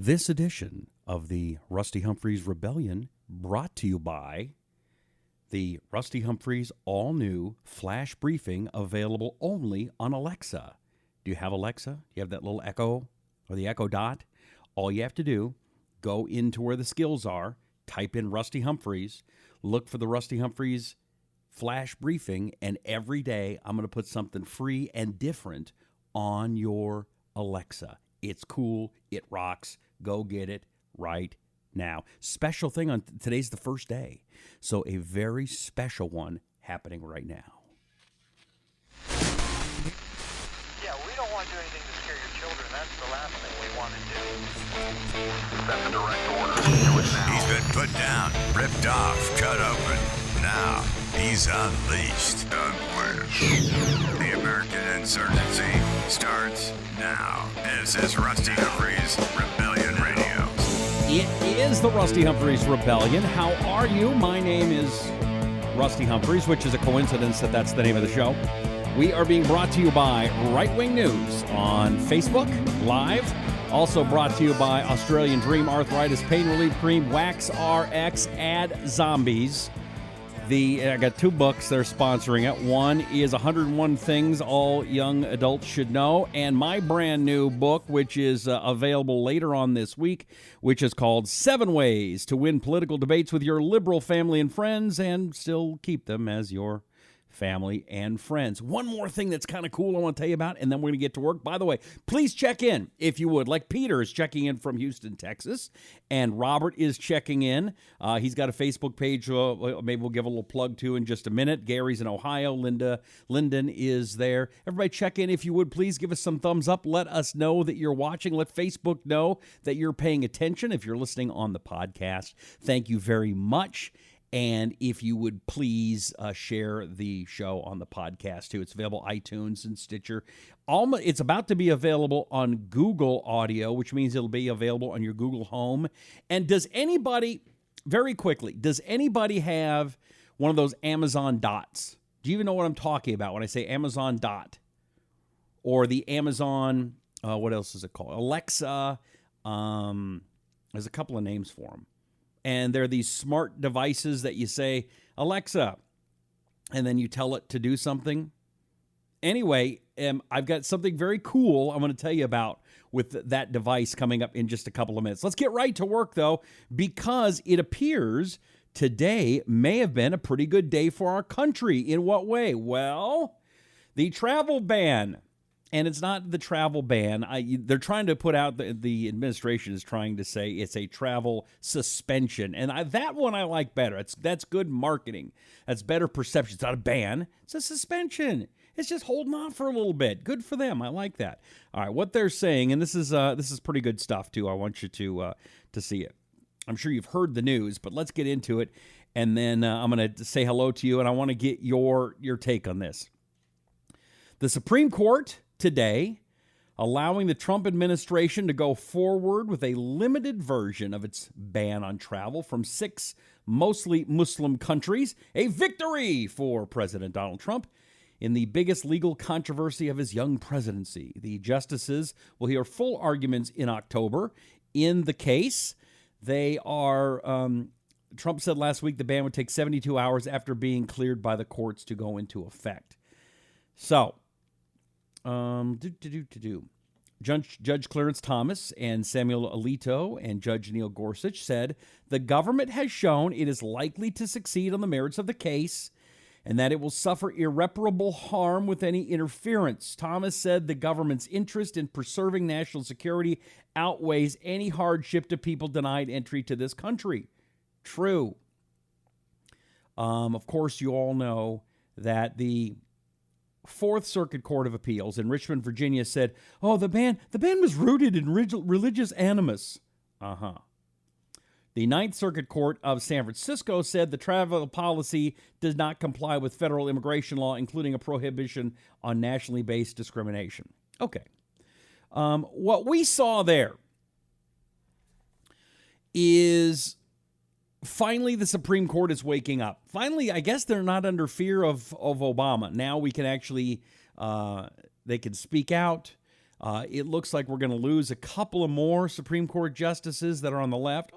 This edition of the Rusty Humphries Rebellion brought to you by the Rusty Humphries all-new flash briefing available only on Alexa. Do you have Alexa? Do you have that little Echo or the Echo Dot? All you have to do, go into where the skills are, type in Rusty Humphries, look for the Rusty Humphries flash briefing, and every day I'm going to put something free and different on your Alexa. It's cool. It rocks. Go get it right now. Special thing on today's the first day. So a very special one happening right now. Yeah, we don't want to do anything to scare your children. That's the last thing we want to do. That's a direct order. Do it now. He's been put down, ripped off, cut open. Now he's unleashed. The American insurgency starts now. This is Rusty Humphries Rebellion Radio. It is the Rusty Humphries Rebellion. How are you? My name is Rusty Humphries, which is a coincidence that that's the name of the show. We are being brought to you by Right Wing News on Facebook Live. Also brought to you by Australian Dream Arthritis Pain Relief Cream, Wax RX, Add Zombies. I got two books that are sponsoring it. One is 101 Things All Young Adults Should Know, and my brand new book, which is available later on this week, which is called 7 Ways to Win Political Debates with Your Liberal Family and Friends and Still Keep Them as Your Family and Friends. One more thing that's kind of cool I want to tell you about, and then we're going to get to work. By the way, please check in if you would. Like Peter is checking in from Houston, Texas, and Robert is checking in. He's got a Facebook page maybe we'll give a little plug to in just a minute. Gary's in Ohio. Lyndon is there. Everybody check in if you would. Please give us some thumbs up. Let us know that you're watching. Let Facebook know that you're paying attention if you're listening on the podcast. Thank you very much. And if you would please share the show on the podcast, too. It's available iTunes and Stitcher. It's about to be available on Google Audio, which means it'll be available on your Google Home. And does anybody have one of those Amazon Dots? Do you even know what I'm talking about when I say Amazon Dot? Or the Amazon, what else is it called? Alexa. There's a couple of names for them. And they're these smart devices that you say, Alexa, and then you tell it to do something. Anyway, I've got something very cool I'm going to tell you about with that device coming up in just a couple of minutes. Let's get right to work, though, because it appears today may have been a pretty good day for our country. In what way? Well, the travel ban. And it's not the travel ban. They're trying to put out, the administration is trying to say it's a travel suspension. And that one I like better. That's good marketing. That's better perception. It's not a ban. It's a suspension. It's just holding on for a little bit. Good for them. I like that. All right, what they're saying, and this is pretty good stuff, too. I want you to see it. I'm sure you've heard the news, but let's get into it. And then I'm going to say hello to you, and I want to get your take on this. The Supreme Court today, allowing the Trump administration to go forward with a limited version of its ban on travel from 6 mostly Muslim countries, a victory for President Donald Trump in the biggest legal controversy of his young presidency. The justices will hear full arguments in October in the case. They are, Trump said last week the ban would take 72 hours after being cleared by the courts to go into effect. So, Judge Clarence Thomas and Samuel Alito and Judge Neil Gorsuch said the government has shown it is likely to succeed on the merits of the case and that it will suffer irreparable harm with any interference. Thomas said the government's interest in preserving national security outweighs any hardship to people denied entry to this country. True. Of course, you all know that the Fourth Circuit Court of Appeals in Richmond, Virginia said, the ban was rooted in religious animus. The Ninth Circuit Court of San Francisco said the travel policy does not comply with federal immigration law, including a prohibition on nationally based discrimination. Okay. What we saw there is finally the Supreme Court is waking up. Finally, I guess they're not under fear of Obama. Now we can actually, they can speak out. It looks like we're going to lose a couple of more Supreme Court justices that are on the left.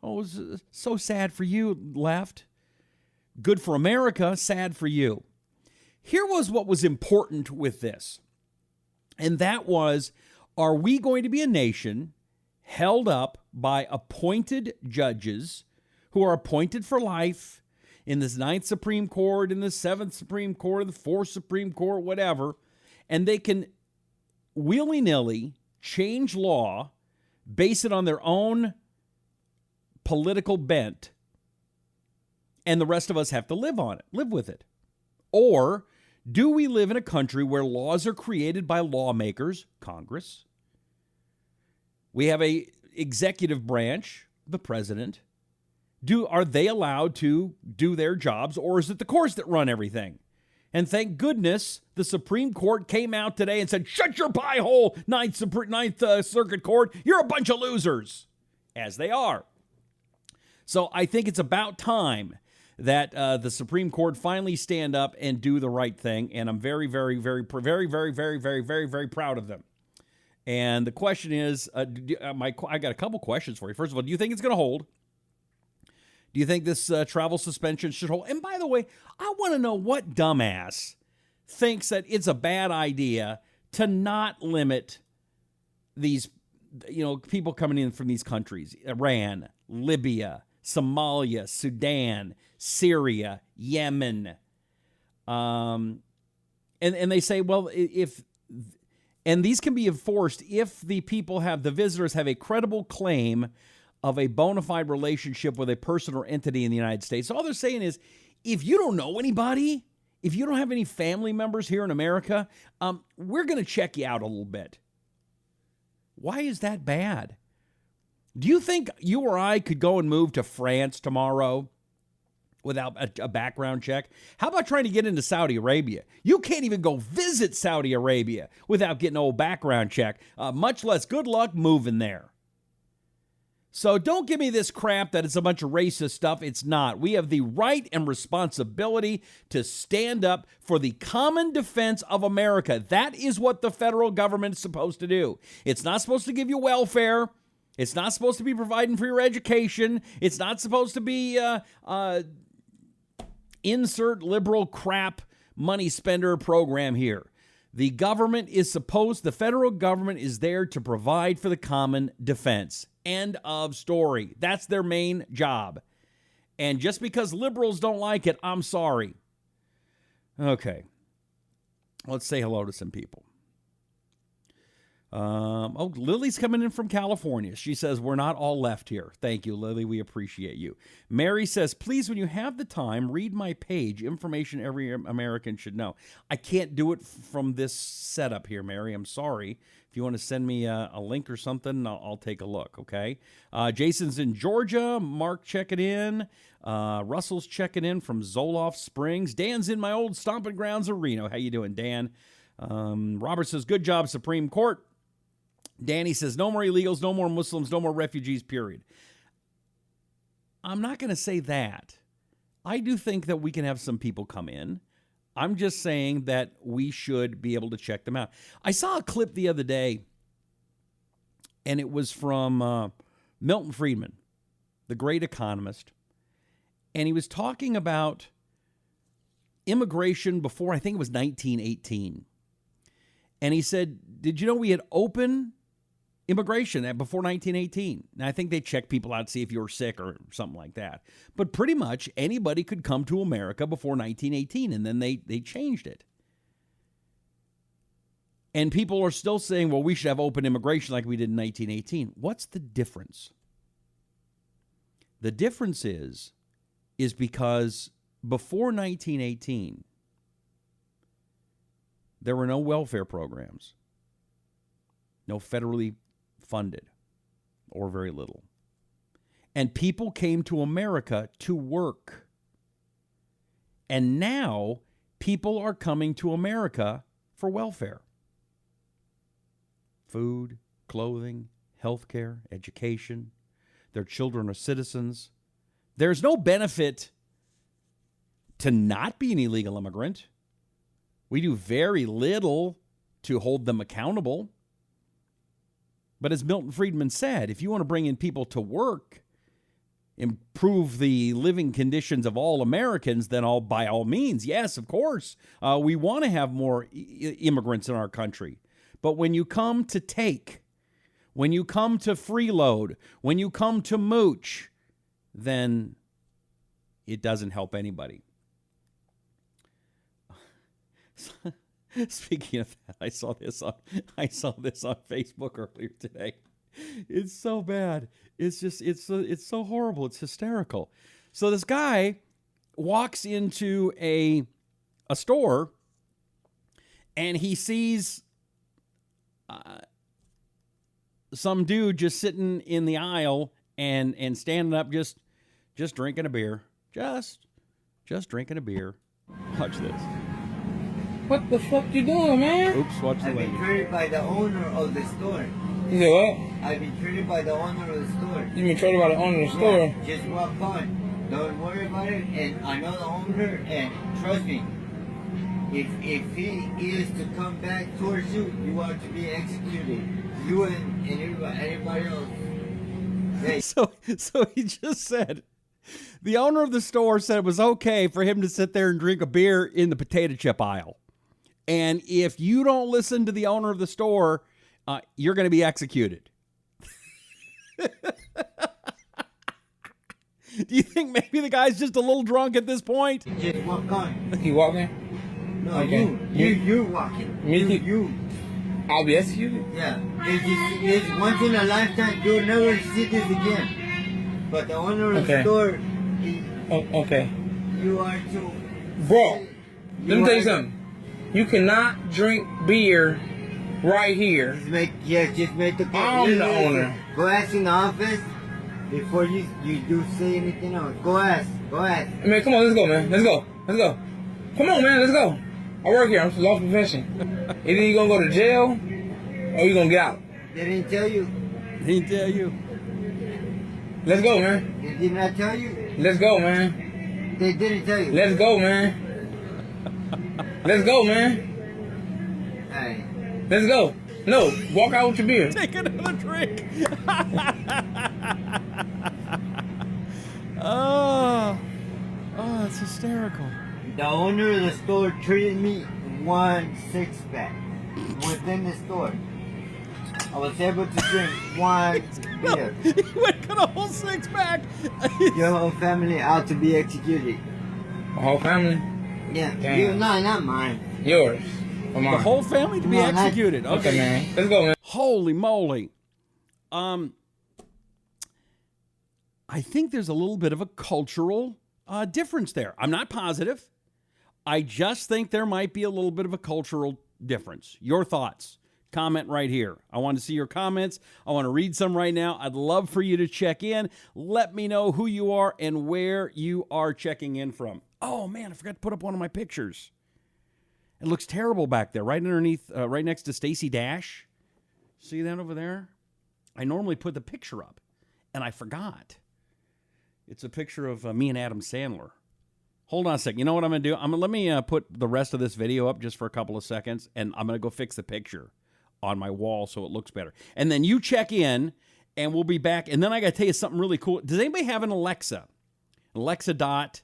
It's so sad for you, left. Good for America, sad for you. Here was what was important with this, and that was, are we going to be a nation held up by appointed judges who are appointed for life in this 9th Supreme Court, in the 7th Supreme Court, the 4th Supreme Court, whatever, and they can willy-nilly change law, base it on their own political bent, and the rest of us have to live with it? Or do we live in a country where laws are created by lawmakers, Congress? We have a executive branch, the president. Are they allowed to do their jobs, or is it the courts that run everything? And thank goodness the Supreme Court came out today and said, shut your pie hole, Ninth Circuit Court. You're a bunch of losers, as they are. So I think it's about time that the Supreme Court finally stand up and do the right thing. And I'm very, very, very, very, very, very, very, very, very proud of them. And the question is, I got a couple questions for you. First of all, do you think it's going to hold? Do you think this travel suspension should hold? And by the way, I want to know what dumbass thinks that it's a bad idea to not limit these, people coming in from these countries: Iran, Libya, Somalia, Sudan, Syria, Yemen. And they say, well, and these can be enforced if the visitors have a credible claim of a bona fide relationship with a person or entity in the United States. So all they're saying is, if you don't know anybody, if you don't have any family members here in America, we're going to check you out a little bit. Why is that bad? Do you think you or I could go and move to France tomorrow without a background check? How about trying to get into Saudi Arabia? You can't even go visit Saudi Arabia without getting an old background check, much less good luck moving there. So don't give me this crap that it's a bunch of racist stuff. It's not. We have the right and responsibility to stand up for the common defense of America. That is what the federal government is supposed to do. It's not supposed to give you welfare. It's not supposed to be providing for your education. It's not supposed to be insert liberal crap money spender program here. The federal government is there to provide for the common defense. End of story. That's their main job. And just because liberals don't like it, I'm sorry. Okay. Let's say hello to some people. Lily's coming in from California. She says, we're not all left here. Thank you, Lily. We appreciate you. Mary says, please, when you have the time, read my page. Information every American should know. I can't do it from this setup here, Mary. I'm sorry. If you want to send me a link or something, I'll take a look, okay? Jason's in Georgia. Mark checking in. Russell's checking in from Zoloft Springs. Dan's in my old stomping grounds of Reno. How you doing, Dan? Robert says, good job, Supreme Court. Danny says, no more illegals, no more Muslims, no more refugees, period. I'm not going to say that. I do think that we can have some people come in. I'm just saying that we should be able to check them out. I saw a clip the other day, and it was from Milton Friedman, the great economist, and he was talking about immigration before, I think it was 1918. And he said, did you know we had open immigration before 1918? And I think they checked people out to see if you were sick or something like that. But pretty much anybody could come to America before 1918, and then they changed it. And people are still saying, well, we should have open immigration like we did in 1918. What's the difference? The difference is because before 1918, there were no welfare programs, no federally funded, or very little. And people came to America to work. And now people are coming to America for welfare. Food, clothing, healthcare, education. Their children are citizens. There's no benefit to not be an illegal immigrant. We do very little to hold them accountable. But as Milton Friedman said, if you want to bring in people to work, improve the living conditions of all Americans, then by all means, yes, of course, we want to have more immigrants in our country. But when you come to take, when you come to freeload, when you come to mooch, then it doesn't help anybody. Speaking of that, I saw this on Facebook earlier today. It's so bad. It's so horrible. It's hysterical. So this guy walks into a store and he sees some dude just sitting in the aisle and standing up, just drinking a beer, just drinking a beer. Watch this. What the fuck you doing, man? Oops, watch the I've been treated by the owner of the store. You said what? I've been treated by the owner of the store. You been treated by the owner of the store? Yeah, just walk on. Don't worry about it. And I know the owner, and trust me, if he is to come back towards you, you are to be executed. You and anybody else. Hey. So he just said, the owner of the store said it was okay for him to sit there and drink a beer in the potato chip aisle. And if you don't listen to the owner of the store, you're going to be executed. Do you think maybe the guy's just a little drunk at this point? Just walk on. He walking? No, Okay. you walking. Me? You. I'll be executed? Yeah. It's once in a lifetime. You'll never see this again. But the owner of the store, Okay. you are to... Bro, let me tell you something. You cannot drink beer right here. Just make the call. I'm the owner. Go ask in the office before you do say anything else. Go ask. I mean, come on, let's go, man. Let's go. Come on, man, let's go. I work here. I'm a lost profession. Either you gonna go to jail or you gonna get out. They didn't tell you. He didn't tell you. Let's go, man. They did not tell you. Let's go, man. They didn't tell you. Let's go, man. Let's go, man. Alright. Let's go. No, walk out with your beer. Take another drink. Oh, it's hysterical. The owner of the store treated me 1 6-pack within the store. I was able to drink 1 beer. He went got a whole 6-pack. Your whole family out to be executed. My whole family? Yeah. Damn. You, no, not mine. Yours. Or mine? The whole family to be No, not- executed. Okay, man. Let's go, man. Holy moly. I think there's a little bit of a cultural difference there. I'm not positive. I just think there might be a little bit of a cultural difference. Your thoughts? Comment right here. I want to see your comments. I want to read some right now. I'd love for you to check in. Let me know who you are and where you are checking in from. Oh, man, I forgot to put up one of my pictures. It looks terrible back there, right underneath, right next to Stacey Dash. See that over there? I normally put the picture up, and I forgot. It's a picture of me and Adam Sandler. Hold on a second. You know what I'm going to do? Let me put the rest of this video up just for a couple of seconds, and I'm going to go fix the picture on my wall so it looks better. And then you check in, and we'll be back. And then I got to tell you something really cool. Does anybody have an Alexa? Alexa Dot,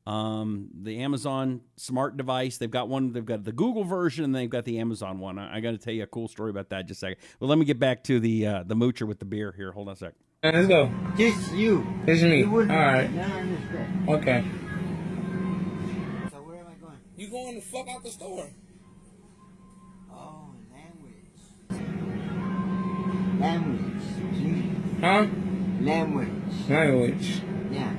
the Amazon smart device. They've got one. They've got the Google version, and they've got the Amazon one. I got to tell you a cool story about that in just a second. Well, let me get back to the moocher with the beer here. Hold on a second. Let's go. Just you. It's me. You wouldn't- All right. No, I understand. Okay. So where am I going? You going the fuck out the store? Oh, language. Huh? Language. Yeah.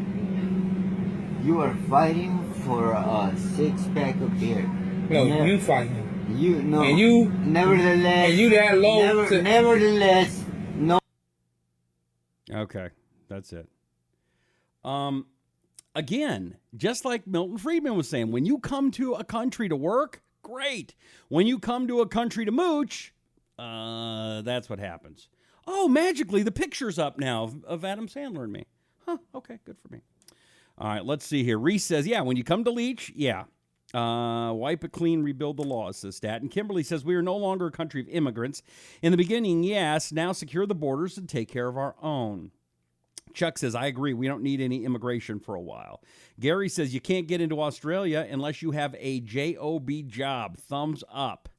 You are fighting for a 6-pack of beer. No, Ne- you fighting. You no. And you. Nevertheless. And you that low to. Nevertheless, no. Okay, that's it. Again, just like Milton Friedman was saying, when you come to a country to work, great. When you come to a country to mooch, that's what happens. Oh, magically, the picture's up now of Adam Sandler and me. Huh, okay, good for me. All right, let's see here. Reese says, yeah, when you come to Leach, yeah. Wipe it clean, rebuild the laws, says Stat. And Kimberly says, we are no longer a country of immigrants. In the beginning, yes. Now secure the borders and take care of our own. Chuck says, I agree. We don't need any immigration for a while. Gary says, you can't get into Australia unless you have a job job. Thumbs up.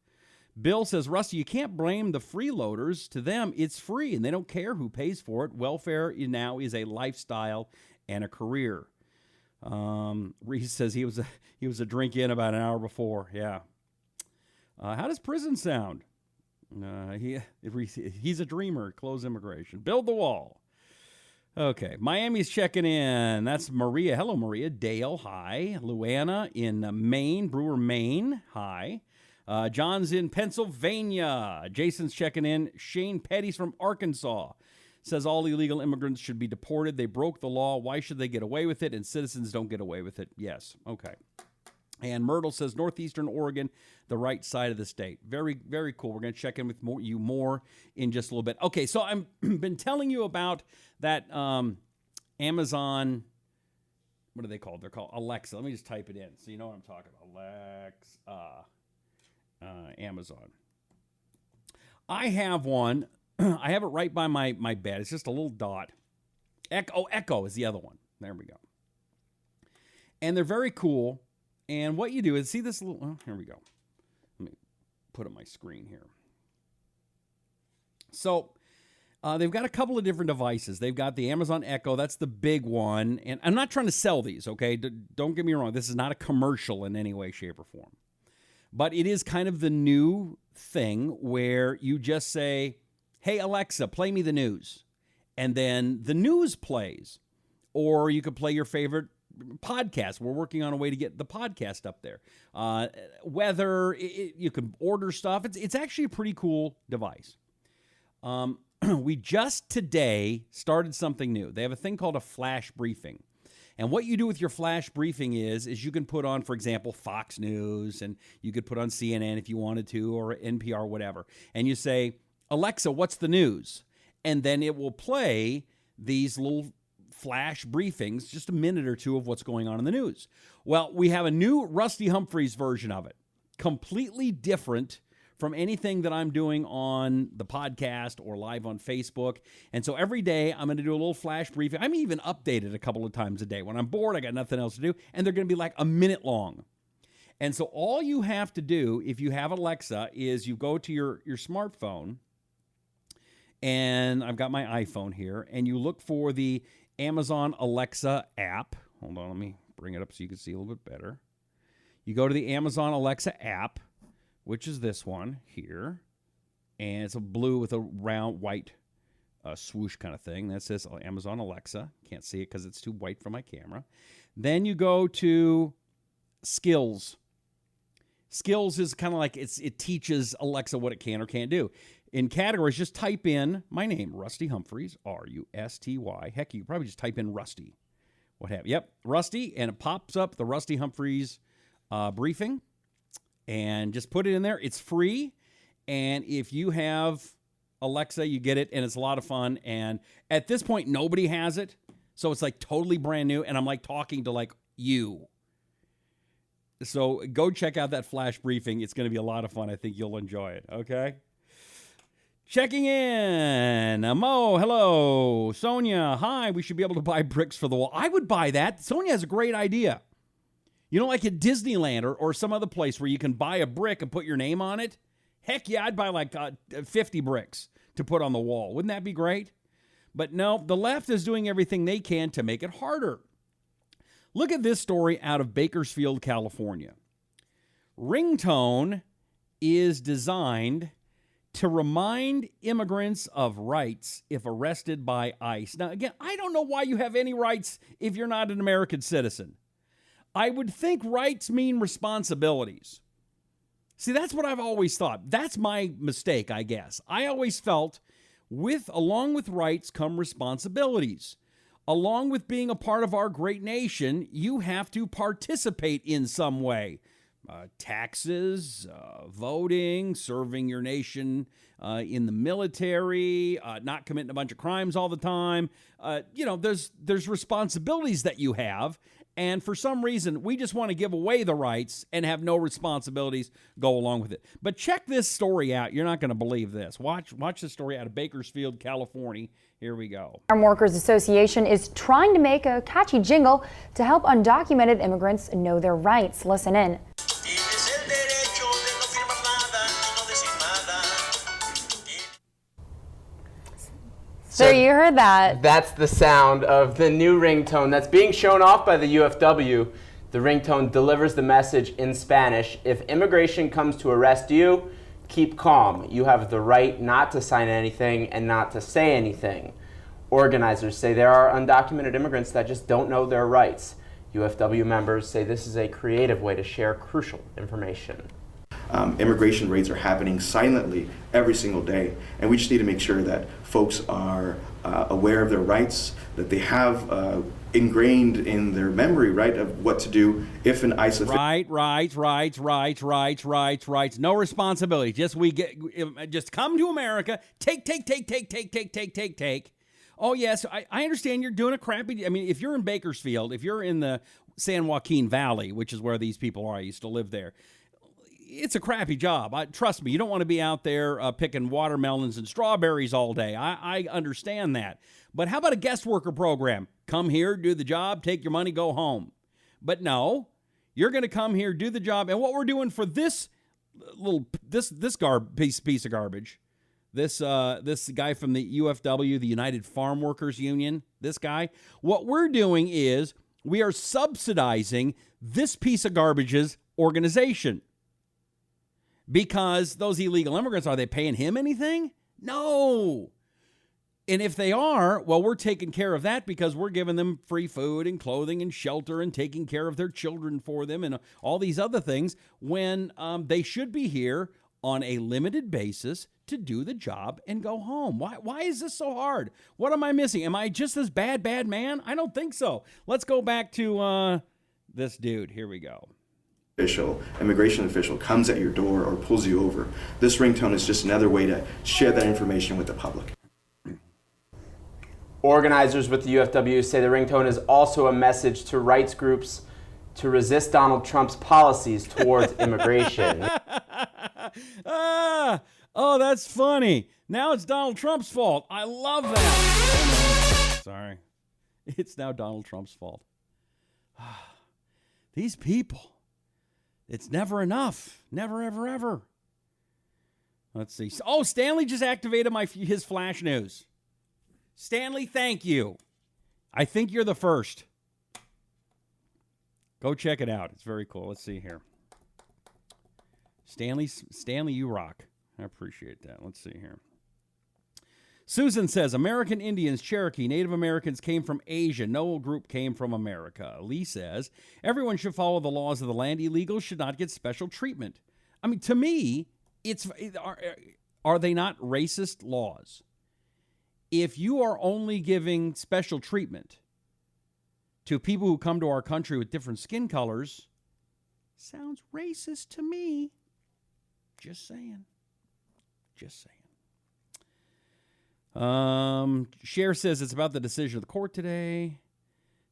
Bill says, Rusty, you can't blame the freeloaders. To them, it's free, and they don't care who pays for it. Welfare now is a lifestyle and a career. Reese says he was a drink in about an hour before. Yeah. How does prison sound? He's a dreamer. Close immigration. Build the wall. Okay. Miami's checking in. That's Maria. Hello, Maria. Dale. Hi. Luana in Maine. Brewer, Maine. Hi. John's in Pennsylvania. Jason's checking in. Shane Petty's from Arkansas. Says all illegal immigrants should be deported. They broke the law. Why should they get away with it? And citizens don't get away with it. Yes. Okay. And Myrtle says northeastern Oregon, the right side of the state. Very, very cool. We're going to check in with you more in just a little bit. Okay, so I've been telling you about that Amazon, what are they called? They're called Alexa. Let me just type it in so you know what I'm talking about. Alexa, Amazon. I have one. I have it right by my bed. It's just a little dot. Echo is the other one. There we go. And they're very cool. And what you do is, see this little, here we go. Let me put up my screen here. So they've got a couple of different devices. They've got the Amazon Echo. That's the big one. And I'm not trying to sell these, okay? Don't get me wrong. This is not a commercial in any way, shape, or form. But it is kind of the new thing where you just say, hey, Alexa, play me the news. And then the news plays. Or you could play your favorite podcast. We're working on a way to get the podcast up there. Weather, you can order stuff. It's actually a pretty cool device. We just today started something new. They have a thing called a flash briefing. And what you do with your flash briefing is you can put on, for example, Fox News, and you could put on CNN if you wanted to, or NPR, whatever. And you say, Alexa, what's the news? And then it will play these little flash briefings, just a minute or two of what's going on in the news. Well, we have a new Rusty Humphries version of it, completely different from anything that I'm doing on the podcast or live on Facebook. And so every day I'm going to do a little flash briefing. I'm even updated a couple of times a day. When I'm bored, I got nothing else to do, and they're going to be like a minute long. And so all you have to do, if you have Alexa, is you go to your smartphone, and I've got my iPhone here, and you look for the Amazon Alexa app. Hold on, let me bring it up so you can see a little bit better. You go to the Amazon Alexa app, which is this one here, and it's a blue with a round white swoosh kind of thing. That says Amazon Alexa. Can't see it because it's too white for my camera. Then you go to Skills. Skills is kind of like it teaches Alexa what it can or can't do. In categories, just type in my name, Rusty Humphries, R-U-S-T-Y. Heck, you probably just type in Rusty. What have you? Yep, Rusty, and it pops up the Rusty Humphries briefing. And just put it in there. It's free. And if you have Alexa, you get it, and it's a lot of fun. And at this point, nobody has it. So it's like totally brand new, and I'm like talking to like you. So go check out that flash briefing. It's going to be a lot of fun. I think you'll enjoy it, okay? Checking in. Mo, hello. Sonia, hi. We should be able to buy bricks for the wall. I would buy that. Sonia has a great idea. You know, like at Disneyland or some other place where you can buy a brick and put your name on it? Heck yeah, I'd buy like 50 bricks to put on the wall. Wouldn't that be great? But no, the left is doing everything they can to make it harder. Look at this story out of Bakersfield, California. Ringtone is designed to remind immigrants of rights if arrested by ICE. Now, again, I don't know why you have any rights if you're not an American citizen. I would think rights mean responsibilities. See, that's what I've always thought. That's my mistake, I guess. I always felt along with rights come responsibilities. Along with being a part of our great nation, you have to participate in some way. taxes, voting, serving your nation in the military, not committing a bunch of crimes all the time. There's responsibilities that you have. And for some reason, we just want to give away the rights and have no responsibilities go along with it. But check this story out. You're not going to believe this. Watch this story out of Bakersfield, California. Here we go. Farm Workers Association is trying to make a catchy jingle to help undocumented immigrants know their rights. Listen in. So you heard that. That's the sound of the new ringtone that's being shown off by the UFW. The ringtone delivers the message in Spanish. If immigration comes to arrest you, keep calm. You have the right not to sign anything and not to say anything. Organizers say there are undocumented immigrants that just don't know their rights. UFW members say this is a creative way to share crucial information. Immigration raids are happening silently every single day, and we just need to make sure that folks are aware of their rights, that they have ingrained in their memory, right, of what to do if an ICE official... Right. No responsibility. Just come to America, take. Oh, yes, I understand you're doing a crappy... I mean, if you're in Bakersfield, if you're in the San Joaquin Valley, which is where these people are, I used to live there, it's a crappy job. Trust me, you don't want to be out there picking watermelons and strawberries all day. I understand that. But how about a guest worker program? Come here, do the job, take your money, go home. But no, you're going to come here, do the job. And what we're doing for this piece of garbage, this guy from the UFW, the United Farm Workers Union, this guy, what we're doing is we are subsidizing this piece of garbage's organization. Because those illegal immigrants, are they paying him anything? No. And if they are, well, we're taking care of that because we're giving them free food and clothing and shelter and taking care of their children for them and all these other things when they should be here on a limited basis to do the job and go home. Why is this so hard? What am I missing? Am I just this bad man? I don't think so. Let's go back to this dude. Here we go. Immigration official comes at your door or pulls you over. This ringtone is just another way to share that information with the public. Organizers with the UFW say the ringtone is also a message to rights groups to resist Donald Trump's policies towards immigration. Oh, that's funny. Now it's Donald Trump's fault. I love that. Oh, no. Sorry. It's now Donald Trump's fault. These people. It's never enough. Never, ever. Let's see. Oh, Stanley just activated his flash news. Stanley, thank you. I think you're the first. Go check it out. It's very cool. Let's see here. Stanley, you rock. I appreciate that. Let's see here. Susan says, American Indians, Cherokee, Native Americans came from Asia. No group came from America. Lee says, everyone should follow the laws of the land. Illegals should not get special treatment. I mean, to me, are they not racist laws? If you are only giving special treatment to people who come to our country with different skin colors, sounds racist to me. Just saying. Cher says it's about the decision of the court today.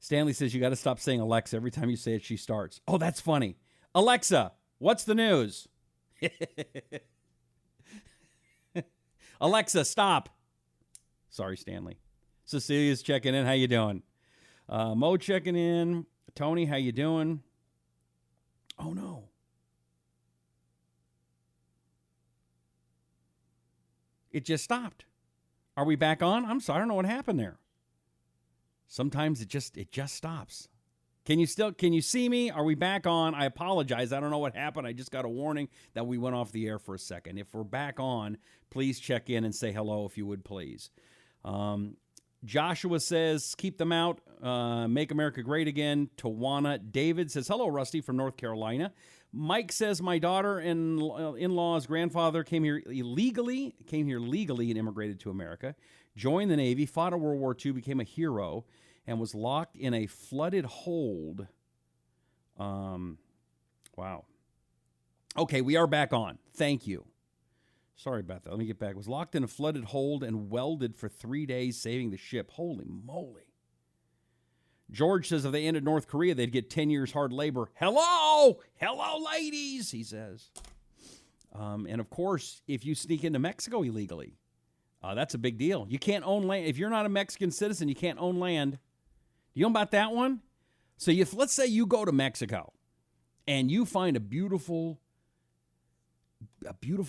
Stanley says you got to stop saying Alexa every time you say it. She starts. Oh, that's funny. Alexa, what's the news? Alexa, stop. Sorry, Stanley. Cecilia's checking in. How you doing? Mo checking in. Tony, how you doing? Oh no. It just stopped. Are we back on? I'm sorry, I don't know what happened there. Sometimes it just stops. Can you see me? Are we back on? I apologize. I don't know what happened. I just got a warning that we went off the air for a second. If we're back on, please check in and say hello if you would, please. Joshua says, keep them out. Make America great again. Tawana David says, hello, Rusty from North Carolina. Mike says, my daughter and in-law's grandfather came here legally and immigrated to America, joined the Navy, fought in World War II, became a hero, and was locked in a flooded hold. Wow. Okay, we are back on. Thank you. Sorry about that. Let me get back. Was locked in a flooded hold and welded for 3 days, saving the ship. Holy moly. George says if they ended North Korea, they'd get 10 years hard labor. Hello! Hello, ladies, he says. And, of course, if you sneak into Mexico illegally, that's a big deal. You can't own land. If you're not a Mexican citizen, you can't own land. You know about that one? So let's say you go to Mexico and you find a beautiful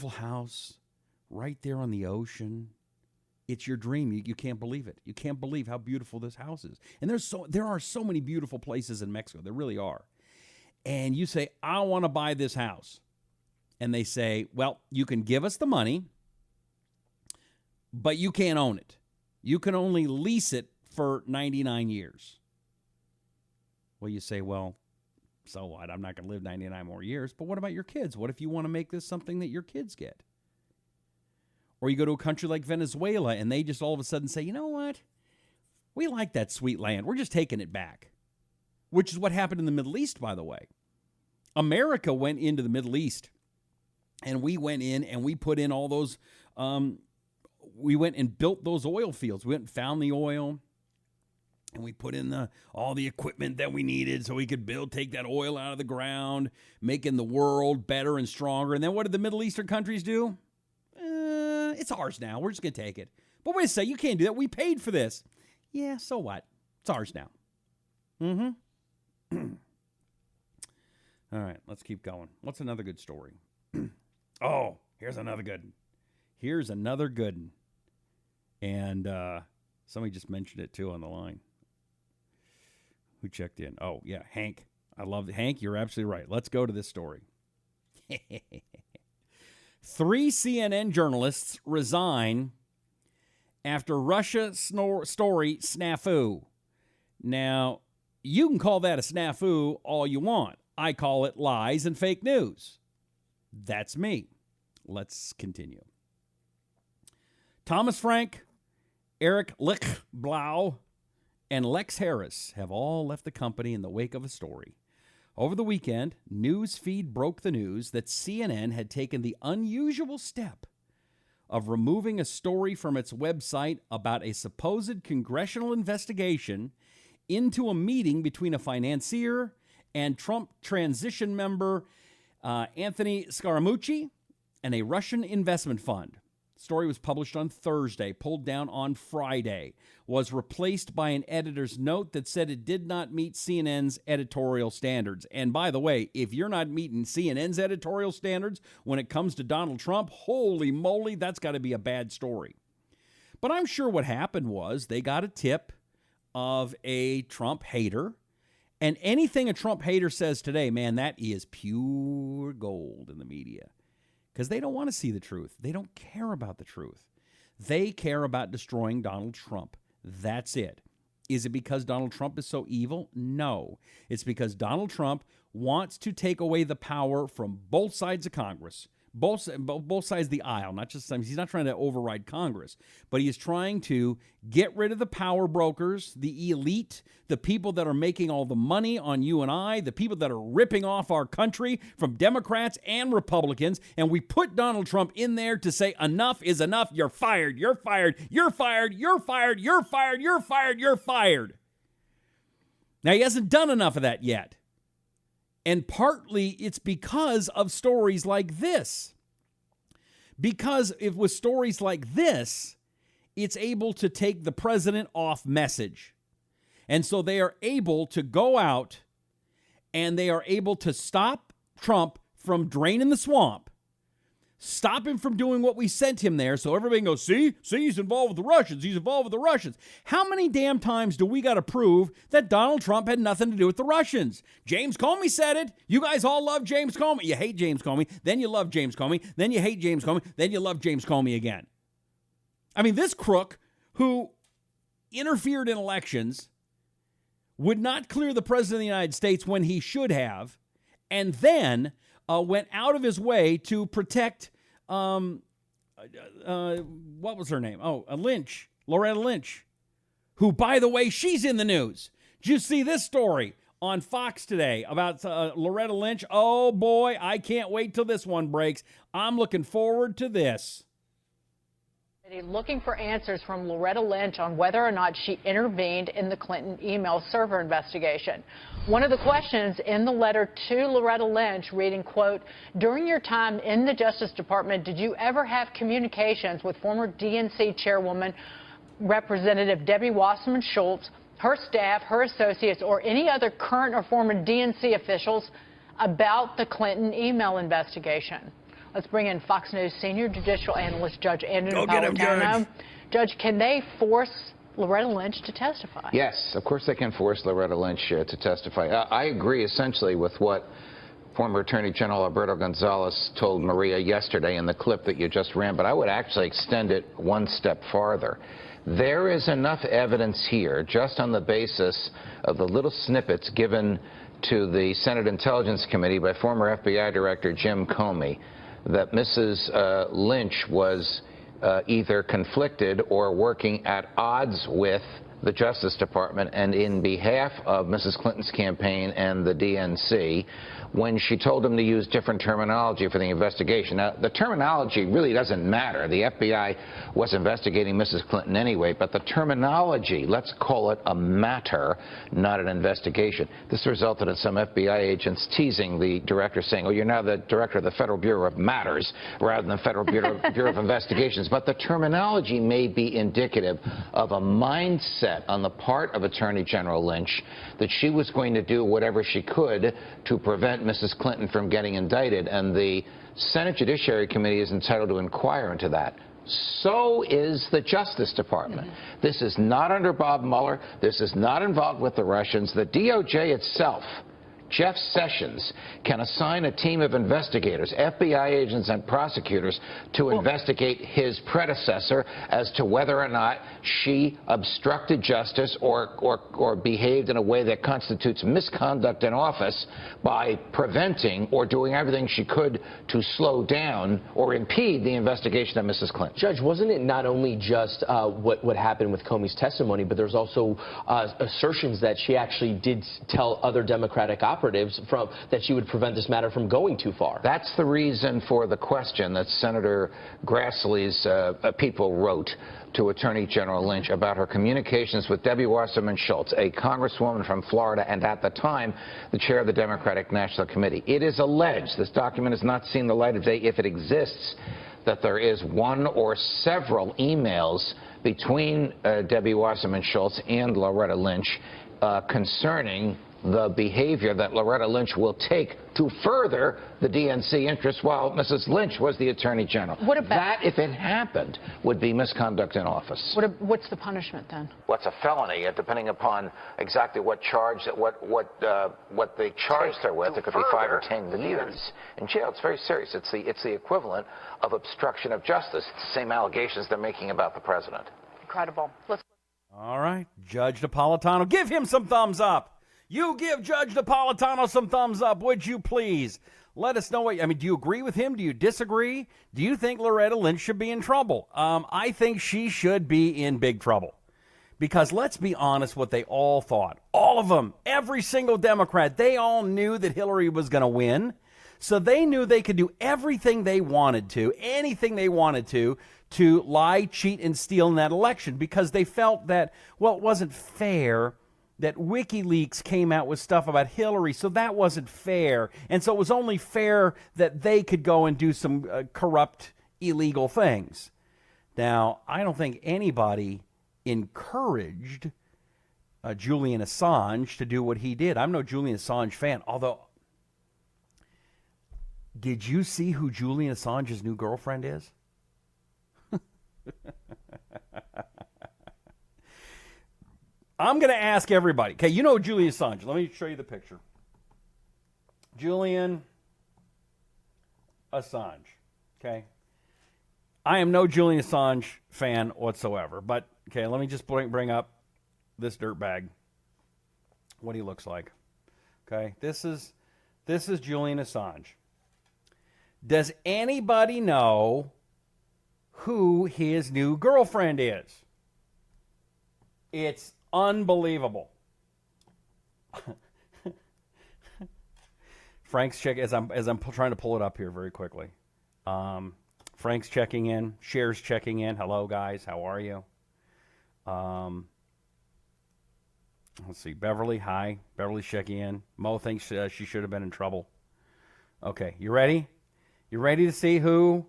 house right there on the ocean. It's your dream. You can't believe it. You can't believe how beautiful this house is. And there are so many beautiful places in Mexico. There really are. And you say, I want to buy this house. And they say, well, you can give us the money, but you can't own it. You can only lease it for 99 years. Well, you say, well, so what? I'm not going to live 99 more years. But what about your kids? What if you want to make this something that your kids get? Or you go to a country like Venezuela and they just all of a sudden say, you know what? We like that sweet land. We're just taking it back. Which is what happened in the Middle East, by the way. America went into the Middle East and we went in and we put in all those, we went and built those oil fields. We went and found the oil. And we put in all the equipment that we needed so we could take that oil out of the ground, making the world better and stronger. And then what did the Middle Eastern countries do? It's ours now. We're just going to take it. But wait a second, you can't do that. We paid for this. Yeah, so what? It's ours now. Mm-hmm. All right, let's keep going. What's another good story? Oh, here's another good one. Here's another good one. And somebody just mentioned it, too, on the line. Who checked in? Oh, yeah, Hank. I love it. Hank, you're absolutely right. Let's go to this story. 3 CNN journalists resign after Russia story snafu. Now, you can call that a snafu all you want. I call it lies and fake news. That's me. Let's continue. Thomas Frank, Eric Lichtblau, and Lex Harris have all left the company in the wake of a story. Over the weekend, Newsfeed broke the news that CNN had taken the unusual step of removing a story from its website about a supposed congressional investigation into a meeting between a financier and Trump transition member Anthony Scaramucci and a Russian investment fund. The story was published on Thursday, pulled down on Friday, was replaced by an editor's note that said it did not meet CNN's editorial standards. And by the way, if you're not meeting CNN's editorial standards when it comes to Donald Trump, holy moly, that's got to be a bad story. But I'm sure what happened was they got a tip of a Trump hater. And anything a Trump hater says today, man, that is pure gold in the media. Because they don't want to see the truth. They don't care about the truth. They care about destroying Donald Trump. That's it. Is it because Donald Trump is so evil? No. It's because Donald Trump wants to take away the power from both sides of Congress, both sides of the aisle. Not just he's not trying to override Congress, but he is trying to get rid of the power brokers, the elite, the people that are making all the money on you and I, the people that are ripping off our country from Democrats and Republicans. And we put Donald Trump in there to say enough is enough. You're fired. You're fired. You're fired. You're fired. You're fired. You're fired. You're fired. Now, he hasn't done enough of that yet. And partly it's because of stories like this. Because if with stories like this, it's able to take the president off message. And so they are able to go out and they are able to stop Trump from draining the swamp. Stop him from doing what we sent him there so everybody goes, see, he's involved with the Russians. He's involved with the Russians. How many damn times do we got to prove that Donald Trump had nothing to do with the Russians? James Comey said it. You guys all love James Comey. You hate James Comey, then you love James Comey, then you hate James Comey, then you love James Comey again. I mean, this crook who interfered in elections would not clear the president of the United States when he should have, and then went out of his way to protect, what was her name? Lynch, Loretta Lynch, who, by the way, she's in the news. Did you see this story? on Fox today about Loretta Lynch. Oh, boy, I can't wait till this one breaks. I'm looking forward to this. Looking for answers from Loretta Lynch on whether or not she intervened in the Clinton email server investigation. One of the questions in the letter to Loretta Lynch reading, quote, during your time in the Justice Department, did you ever have communications with former DNC chairwoman Representative Debbie Wasserman Schultz, her staff, her associates, or any other current or former DNC officials about the Clinton email investigation? Let's bring in Fox News senior judicial analyst Judge Andrew Napolitano. Judge, can they force Loretta Lynch to testify? Yes, of course they can force Loretta Lynch to testify. I agree essentially with what former Attorney General Alberto Gonzales told Maria yesterday in the clip that you just ran, but I would actually extend it one step farther. There is enough evidence here, just on the basis of the little snippets given to the Senate Intelligence Committee by former FBI Director Jim Comey, that Mrs. Lynch was either conflicted or working at odds with the Justice Department and in behalf of Mrs. Clinton's campaign and the DNC when she told them to use different terminology for the investigation. Now, the terminology really doesn't matter. The FBI was investigating Mrs. Clinton anyway, but the terminology, let's call it a matter, not an investigation. This resulted in some FBI agents teasing the director, saying, oh, you're now the director of the Federal Bureau of Matters rather than the Federal Bureau of Investigations. But the terminology may be indicative of a mindset on the part of Attorney General Lynch that she was going to do whatever she could to prevent Mrs. Clinton from getting indicted, and the Senate Judiciary Committee is entitled to inquire into that. So is the Justice Department. This is not under Bob Mueller. This is not involved with the Russians. The DOJ itself, Jeff Sessions, can assign a team of investigators, FBI agents and prosecutors, to investigate his predecessor as to whether or not she obstructed justice or behaved in a way that constitutes misconduct in office by preventing or doing everything she could to slow down or impede the investigation of Mrs. Clinton. Judge, wasn't it not only just what happened with Comey's testimony, but there's also assertions that she actually did tell other Democratic operatives that she would prevent this matter from going too far? That's the reason for the question that Senator Grassley's people wrote to Attorney General Lynch about her communications with Debbie Wasserman Schultz, a congresswoman from Florida and at the time the chair of the Democratic National Committee. It is alleged, this document has not seen the light of day, if it exists, that there is one or several emails between Debbie Wasserman Schultz and Loretta Lynch concerning the behavior that Loretta Lynch will take to further the DNC interests while Mrs. Lynch was the Attorney General. What about that, if it happened, would be misconduct in office. What's the punishment then? What's a felony, depending upon exactly what charge, what they charged her with. It could be 5 or 10 years in jail. It's very serious. It's the equivalent of obstruction of justice. It's the same allegations they're making about the president. Incredible. All right, Judge Napolitano, give him some thumbs up. You give Judge Napolitano some thumbs up, would you please? Let us know what, do you agree with him? Do you disagree? Do you think Loretta Lynch should be in trouble? I think she should be in big trouble. Because let's be honest, what they all thought. All of them, every single Democrat, they all knew that Hillary was going to win. So they knew they could do everything they wanted to, anything they wanted to lie, cheat, and steal in that election. Because they felt that, it wasn't fair that WikiLeaks came out with stuff about Hillary, so that wasn't fair. And so it was only fair that they could go and do some corrupt, illegal things. Now, I don't think anybody encouraged Julian Assange to do what he did. I'm no Julian Assange fan, although, did you see who Julian Assange's new girlfriend is? I'm going to ask everybody. Okay, you know Julian Assange. Let me show you the picture. Julian Assange. Okay. I am no Julian Assange fan whatsoever. But, okay, let me just bring up this dirtbag. What he looks like. Okay, this is Julian Assange. Does anybody know who his new girlfriend is? It's unbelievable. Frank's check as I'm trying to pull it up here very quickly. Frank's checking in. Cher's checking in. Hello, guys. How are you? Let's see. Beverly, hi. Beverly's checking in. Mo thinks she should have been in trouble. Okay, you ready? You ready to see who?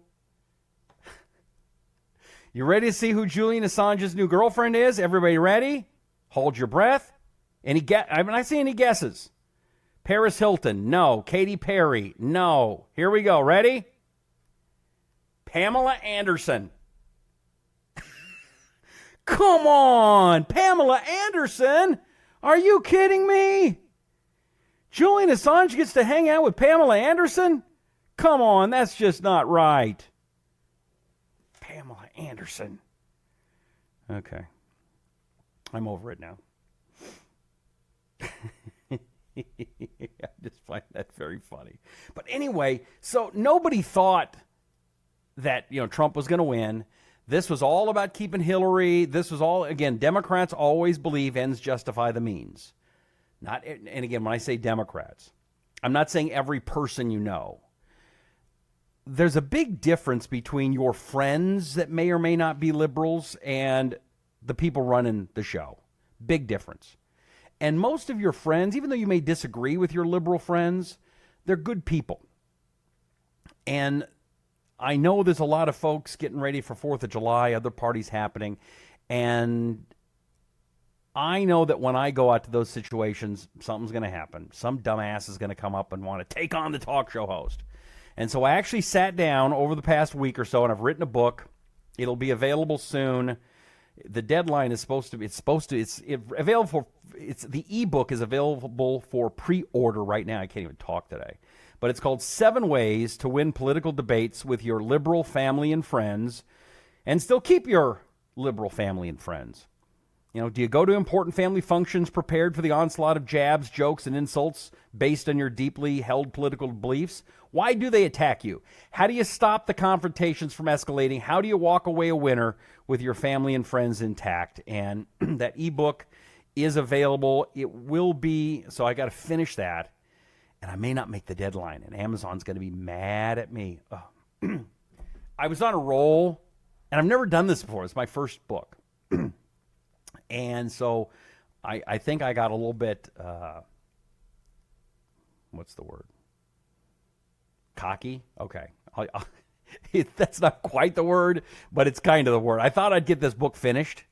You ready to see who Julian Assange's new girlfriend is? Everybody ready? Hold your breath. I'm not seeing any guesses. Paris Hilton, no. Katy Perry, no. Here we go. Ready? Pamela Anderson. Come on, Pamela Anderson. Are you kidding me? Julian Assange gets to hang out with Pamela Anderson? Come on, that's just not right. Pamela Anderson. Okay. I'm over it now. I just find that very funny. But anyway, so nobody thought that, Trump was going to win. This was all about keeping Hillary. This was all, again, Democrats always believe ends justify the means. And again, when I say Democrats, I'm not saying every person you know. There's a big difference between your friends that may or may not be liberals and the people running the show. Big difference. And most of your friends, even though you may disagree with your liberal friends, they're good people. And I know there's a lot of folks getting ready for 4th of July, other parties happening. And I know that when I go out to those situations, something's going to happen. Some dumbass is going to come up and want to take on the talk show host. And so I actually sat down over the past week or so, and I've written a book. It'll be available soon. The deadline is the ebook is available for pre-order right now. I can't even talk today. But it's called 7 Ways to Win Political Debates with Your Liberal Family and Friends and Still Keep Your Liberal Family and Friends. Do you go to important family functions prepared for the onslaught of jabs, jokes, and insults based on your deeply held political beliefs? Why do they attack you? How do you stop the confrontations from escalating? How do you walk away a winner with your family and friends intact? And that ebook is available. It will be, so I got to finish that. And I may not make the deadline, and Amazon's going to be mad at me. I was on a roll, and I've never done this before. It's my first book. And so I think I got a little bit, what's the word? Cocky? Okay. That's not quite the word, but it's kind of the word. I thought I'd get this book finished,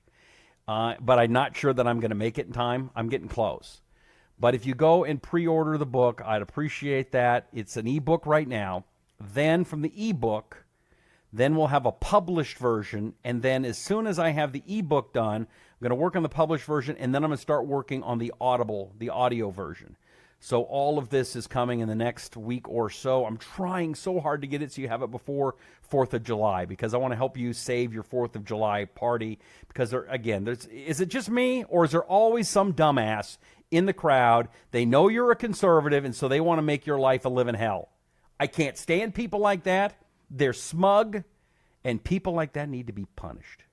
but I'm not sure that I'm going to make it in time. I'm getting close. But if you go and pre-order the book, I'd appreciate that. It's an ebook right now. Then from the ebook, then we'll have a published version. And then as soon as I have the ebook done, I'm going to work on the published version, and then I'm going to start working on the audio version. So all of this is coming in the next week or so. I'm trying so hard to get it so you have it before 4th of July because I want to help you save your 4th of July party. Because, is it just me, or is there always some dumbass in the crowd? They know you're a conservative, and so they want to make your life a living hell. I can't stand people like that. They're smug, and people like that need to be punished.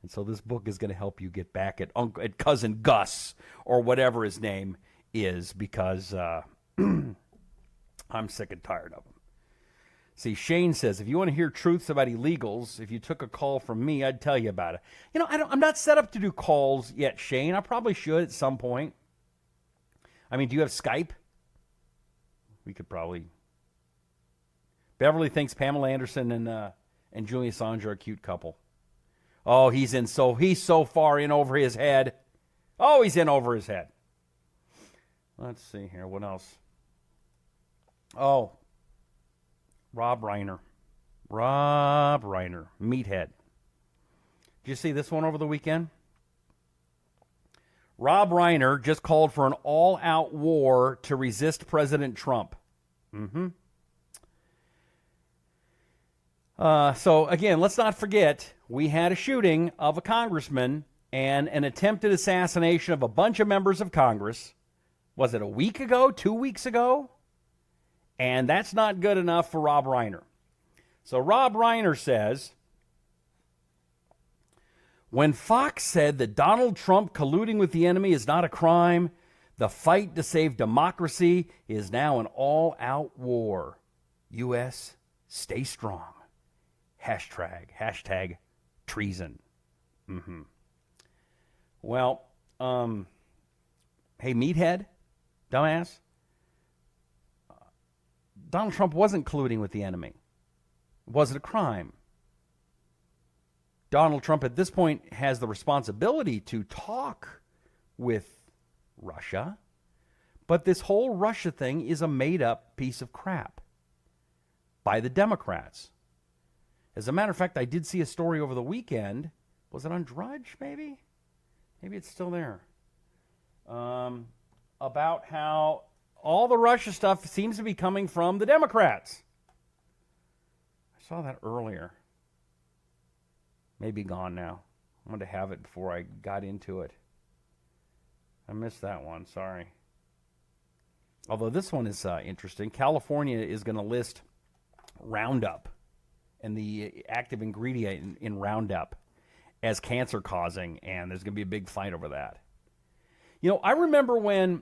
And so this book is going to help you get back at Cousin Gus or whatever his name is, because I'm sick and tired of them. See, Shane says, if you want to hear truths about illegals, if you took a call from me, I'd tell you about it. I'm not set up to do calls yet, Shane. I probably should at some point. I mean, do you have Skype? We could probably. Beverly thinks Pamela Anderson and Julian Assange are a cute couple. Oh, he's so far in over his head. Oh, he's in over his head. Let's see here. What else? Oh, Rob Reiner. Meathead. Did you see this one over the weekend? Rob Reiner just called for an all-out war to resist President Trump. So, again, let's not forget, we had a shooting of a congressman and an attempted assassination of a bunch of members of Congress. Was it a week ago? 2 weeks ago? And that's not good enough for Rob Reiner. So Rob Reiner says, when Fox said that Donald Trump colluding with the enemy is not a crime, The fight to save democracy is now an all-out war. U.S., stay strong. Hashtag treason. Well, hey, meathead, dumbass. Donald Trump wasn't colluding with the enemy. It wasn't a crime. Donald Trump at this point has the responsibility to talk with Russia, but this whole Russia thing is a made-up piece of crap by the Democrats. As a matter of fact, I did see a story over the weekend. Was it on Drudge, maybe? Maybe it's still there. About how all the Russia stuff seems to be coming from the Democrats. I saw that earlier. Maybe gone now. I wanted to have it before I got into it. I missed that one, sorry. Although this one is interesting. California is going to list Roundup and the active ingredient in Roundup as cancer-causing, and there's going to be a big fight over that. You know, I remember when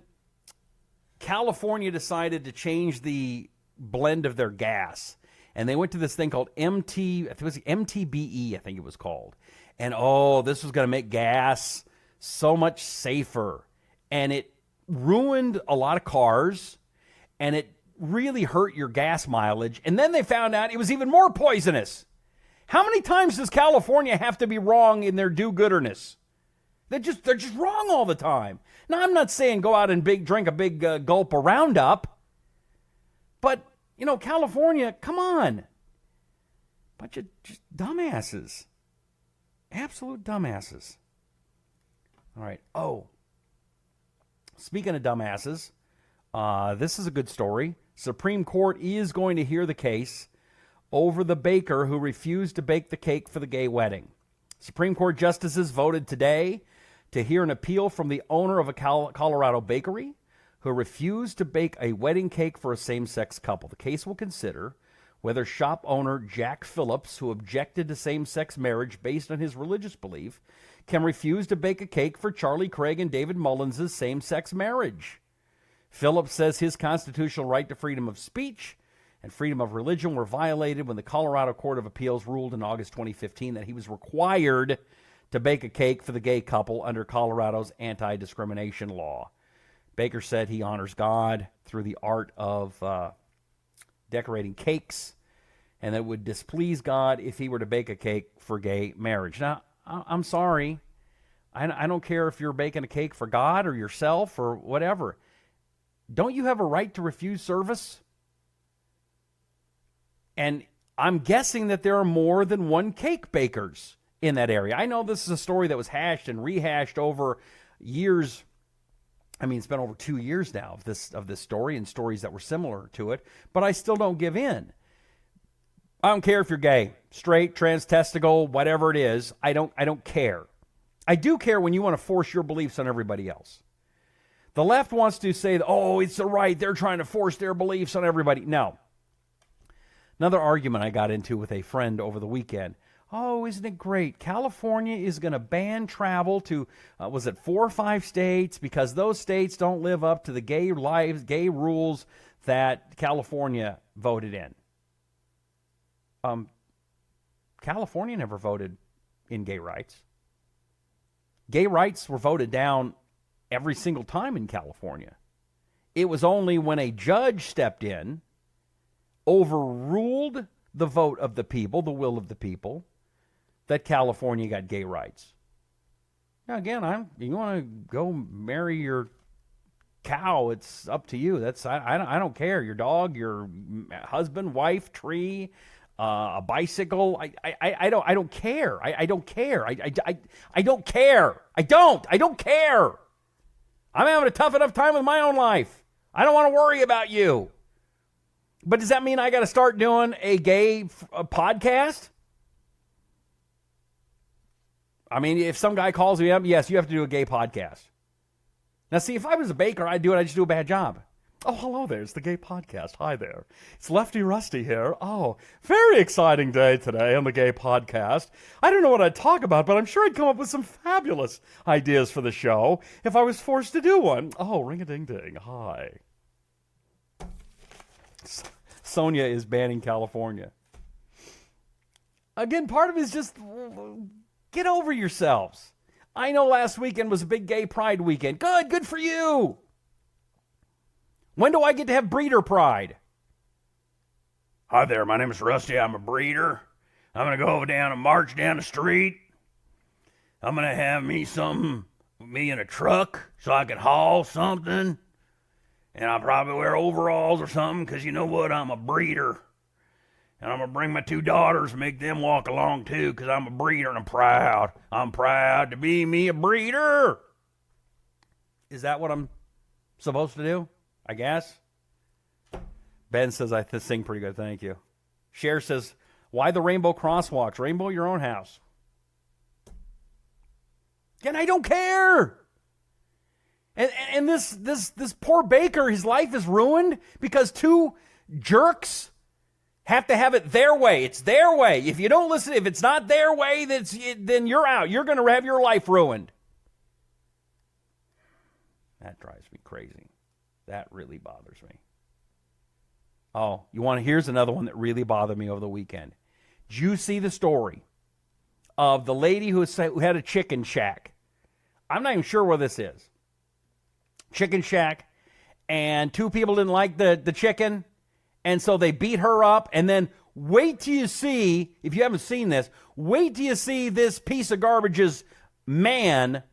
California decided to change the blend of their gas, and they went to this thing called MTBE, I think it was called. And, this was going to make gas so much safer. And it ruined a lot of cars, and it really hurt your gas mileage. And then they found out it was even more poisonous. How many times does California have to be wrong in their do-gooderness? They're just wrong all the time. Now, I'm not saying go out and drink a big gulp of Roundup, but, you know, California, come on. Bunch of just dumbasses. Absolute dumbasses. All right. Speaking of dumbasses, this is a good story. Supreme Court is going to hear the case over the baker who refused to bake the cake for the gay wedding. Supreme Court justices voted today to hear an appeal from the owner of a Colorado bakery who refused to bake a wedding cake for a same-sex couple. The case will consider whether shop owner Jack Phillips, who objected to same-sex marriage based on his religious belief, can refuse to bake a cake for Charlie Craig and David Mullins' same-sex marriage. Phillips says his constitutional right to freedom of speech and freedom of religion were violated when the Colorado Court of Appeals ruled in August 2015 that he was required to bake a cake for the gay couple under Colorado's anti-discrimination law. Baker said he honors God through the art of decorating cakes, and that it would displease God if he were to bake a cake for gay marriage. Now, I'm sorry. I don't care if you're baking a cake for God or yourself or whatever. Don't you have a right to refuse service? And I'm guessing that there are more than one cake bakers in that area. I know this is a story that was hashed and rehashed over years. I mean, it's been over 2 years now of this story and stories that were similar to it, but I still don't give in. I don't care if you're gay, straight, trans, testicle, whatever it is. I don't care. I do care when you want to force your beliefs on everybody else. The left wants to say, it's the right, they're trying to force their beliefs on everybody. No. Another argument I got into with a friend over the weekend. Isn't it great? California is going to ban travel to, 4 or 5 states because those states don't live up to the gay rules that California voted in. California never voted in gay rights. Gay rights were voted down every single time in California. It was only when a judge stepped in, overruled the vote of the people, the will of the people, that California got gay rights. Now, again, you want to go marry your cow, it's up to you. I don't care. Your dog, your husband, wife, tree, a bicycle. I don't care. I don't care. I don't care. I don't care. I'm having a tough enough time with my own life. I don't want to worry about you. But does that mean I got to start doing a gay podcast? I mean, if some guy calls me up, yes, you have to do a gay podcast. Now, see, if I was a baker, I'd do it. I'd just do a bad job. Oh, hello there. It's the Gay Podcast. Hi there. It's Lefty Rusty here. Oh, very exciting day today on the Gay Podcast. I don't know what I'd talk about, but I'm sure I'd come up with some fabulous ideas for the show if I was forced to do one. Oh, ring-a-ding-ding. Hi. Sonia is banning California. Again, part of it is just get over yourselves. I know last weekend was a big gay pride weekend. Good for you. When do I get to have breeder pride? Hi there, my name is Rusty. I'm a breeder. I'm going to go down and march down the street. I'm going to have me in a truck so I can haul something. And I'll probably wear overalls or something because you know what? I'm a breeder. And I'm going to bring my 2 daughters and make them walk along too because I'm a breeder and I'm proud. I'm proud to be me a breeder. Is that what I'm supposed to do? I guess. Ben says I sing pretty good. Thank you. Cher says, why the rainbow crosswalks? Rainbow your own house. And I don't care. And this poor baker, his life is ruined because 2 jerks have to have it their way. It's their way. If you don't listen, if it's not their way, then you're out. You're going to have your life ruined. That drives me crazy. That really bothers me. Oh, here's another one that really bothered me over the weekend. Did you see the story of the lady who had a chicken shack? I'm not even sure where this is. Chicken shack, and 2 people didn't like the chicken, and so they beat her up, and then wait till you see, if you haven't seen this, wait till you see this piece of garbage's man,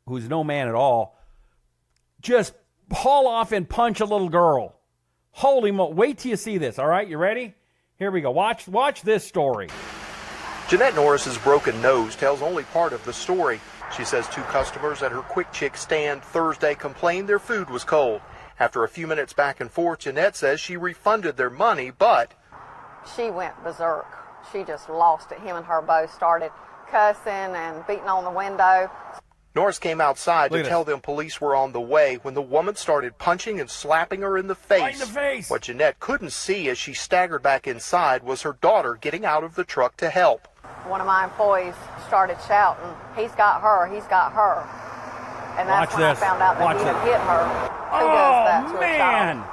who's no man at all, just haul off and punch a little girl. Holy moly. Wait till you see this, all right? You ready? Here we go. Watch this story. Jeanette Norris's broken nose tells only part of the story. She says 2 customers at her Quick Chick stand Thursday complained their food was cold. After a few minutes back and forth, Jeanette says she refunded their money, but she went berserk. She just lost it. Him and her both started cussing and beating on the window. Norris came outside to tell them police were on the way when the woman started punching and slapping her in the face. Right in the face. What Jeanette couldn't see as she staggered back inside was her daughter getting out of the truck to help. One of my employees started shouting, he's got her, he's got her. And that's when I found out that he had hit her. Who does that to a child?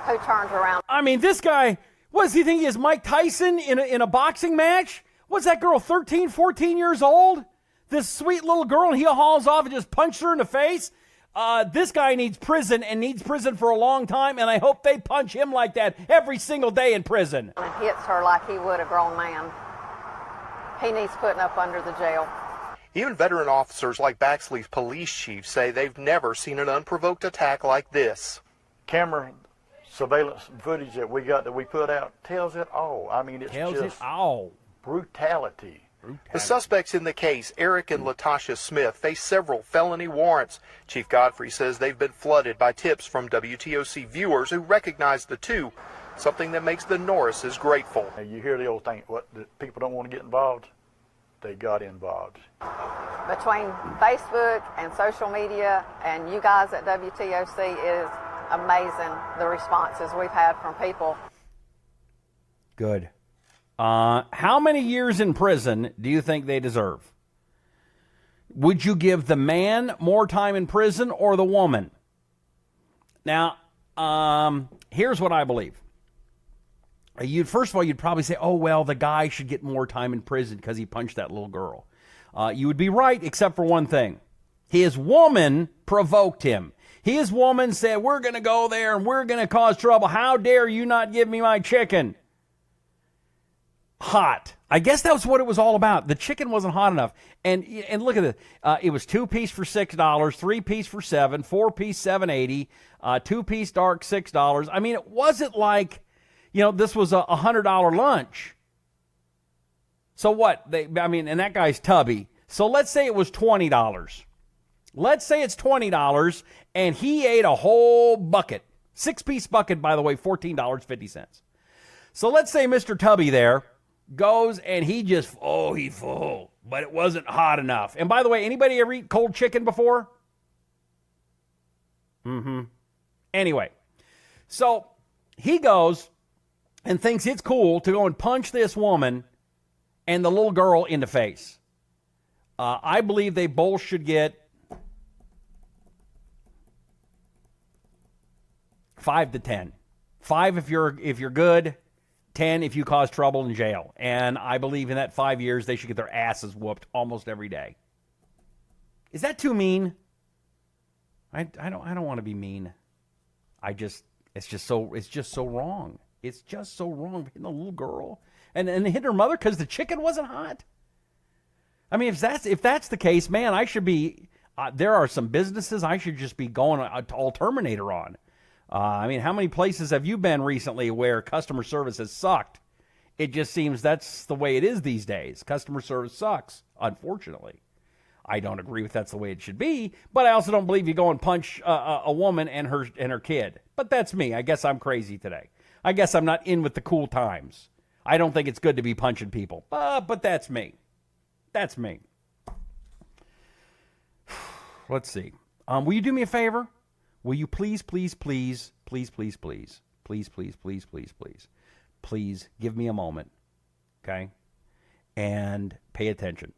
Who turns around? I mean, this guy, what does he think he is, Mike Tyson in a boxing match? What's that girl, 13, 14 years old? This sweet little girl, and he hauls off and just punched her in the face. This guy needs prison and needs prison for a long time, and I hope they punch him like that every single day in prison. And hits her like he would a grown man. He needs putting up under the jail. Even veteran officers like Baxley's police chief say they've never seen an unprovoked attack like this. Camera surveillance footage that we got that we put out tells it all. I mean, it's just brutality. The suspects in the case, Eric and Latasha Smith, face several felony warrants. Chief Godfrey says they've been flooded by tips from WTOC viewers who recognize the 2, something that makes the Norrises grateful. You hear the old thing, what, people don't want to get involved? They got involved. Between Facebook and social media and you guys at WTOC, it is amazing the responses we've had from people. Good. How many years in prison do you think they deserve? Would you give the man more time in prison or the woman? Now, here's what I believe. First of all, you'd probably say, oh, well, the guy should get more time in prison because he punched that little girl. You would be right, except for one thing. His woman provoked him. His woman said, we're going to go there and we're going to cause trouble. How dare you not give me my chicken? Hot. I guess that was what it was all about. The chicken wasn't hot enough. And look at this. It was 2-piece for $6, 3-piece for $7, 4-piece $7.80, 2-piece dark $6. I mean, it wasn't like, this was a $100 lunch. So what? And that guy's tubby. So let's say it was $20. Let's say it's $20, and he ate a whole bucket. 6-piece bucket, by the way, $14.50. So let's say Mr. Tubby there goes and he full, but it wasn't hot enough. And by the way, anybody ever eat cold chicken before? Anyway, So he goes and thinks it's cool to go and punch this woman and the little girl in the face. I believe they both should get 5 to 10. 5 if you're good, 10 if you cause trouble in jail. And I believe in that 5 years they should get their asses whooped almost every day. Is that too mean? I don't want to be mean. It's just so wrong. It's just so wrong. Hitting the little girl and hit her mother because the chicken wasn't hot. I mean, if that's the case, man, I should be. There are some businesses I should just be going all Terminator on. I mean, how many places have you been recently where customer service has sucked? It just seems that's the way it is these days. Customer service sucks, unfortunately. I don't agree with that's the way it should be, but I also don't believe you go and punch a woman and her kid. But that's me. I guess I'm crazy today. I guess I'm not in with the cool times. I don't think it's good to be punching people. But that's me. That's me. Let's see. Will you do me a favor? Will you please give me a moment, okay? And pay attention,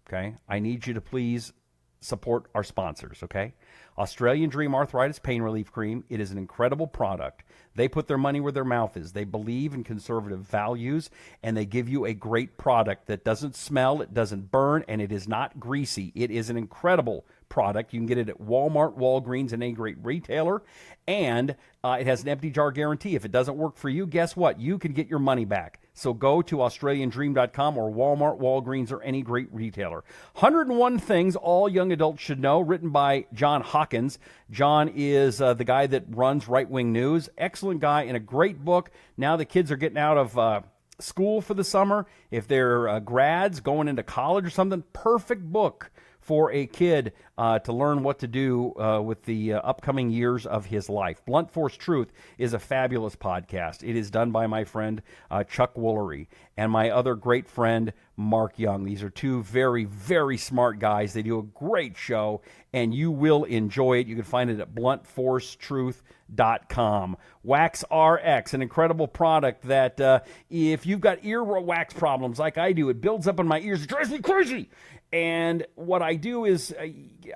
okay? I need you to please support our sponsors, okay? Australian Dream Arthritis Pain Relief Cream. It is an incredible product. They put their money where their mouth is. They believe in conservative values, and they give you a great product that doesn't smell, it doesn't burn, and it is not greasy. It is an incredible product. You can get it at Walmart, Walgreens, and any great retailer, and it has an empty jar guarantee. If it doesn't work for you, guess what? You can get your money back. So go to AustralianDream.com or Walmart, Walgreens, or any great retailer. 101 Things All Young Adults Should Know, written by John Hawkins. John is the guy that runs Right Wing News. Excellent guy and a great book. Now the kids are getting out of school for the summer. If they're grads going into college or something, perfect book for a kid to learn what to do with the upcoming years of his life. Blunt Force Truth is a fabulous podcast. It is done by my friend Chuck Woolery and my other great friend Mark Young. These are two very, very smart guys. They do a great show, and you will enjoy it. You can find it at bluntforcetruth.com. Wax RX, an incredible product that if you've got ear wax problems like I do, it builds up in my ears. It drives me crazy. And what I do is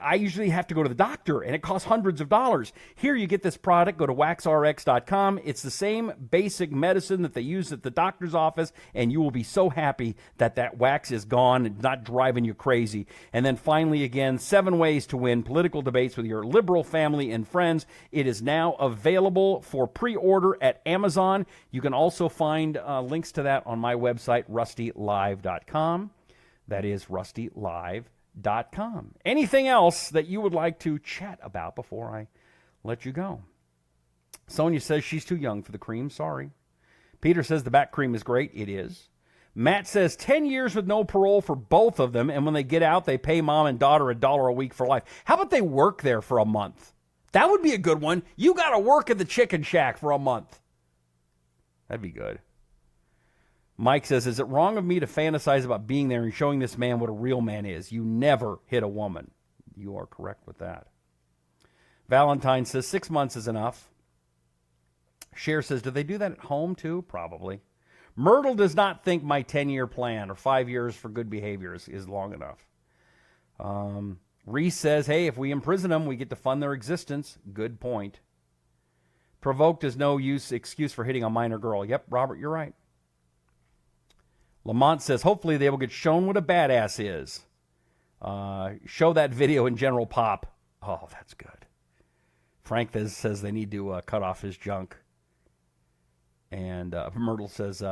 I usually have to go to the doctor, and it costs hundreds of dollars. Here you get this product. Go to waxrx.com. It's the same basic medicine that they use at the doctor's office, and you will be so happy that that wax is gone and not driving you crazy. And then finally, again, 7 ways to win political debates with your liberal family and friends. It is now available for pre-order at Amazon. You can also find links to that on my website, rustylive.com. That is rustylive.com. Anything else that you would like to chat about before I let you go? Sonia says she's too young for the cream. Sorry. Peter says the back cream is great. It is. Matt says 10 years with no parole for both of them, and when they get out, they pay mom and daughter $1 a week for life. How about they work there for a month? That would be a good one. You got to work at the chicken shack for a month. That'd be good. Mike says, is it wrong of me to fantasize about being there and showing this man what a real man is? You never hit a woman. You are correct with that. Valentine says 6 months is enough. Cher says, do they do that at home too? Probably. Myrtle does not think my 10-year plan or 5 years for good behavior is long enough. Reese says, hey, if we imprison them, we get to fund their existence. Good point. Provoked is no excuse for hitting a minor girl. Yep, Robert, you're right. Lamont says, hopefully they will get shown what a badass is. Show that video in General Pop. Oh, that's good. Frank says they need to cut off his junk. And Myrtle says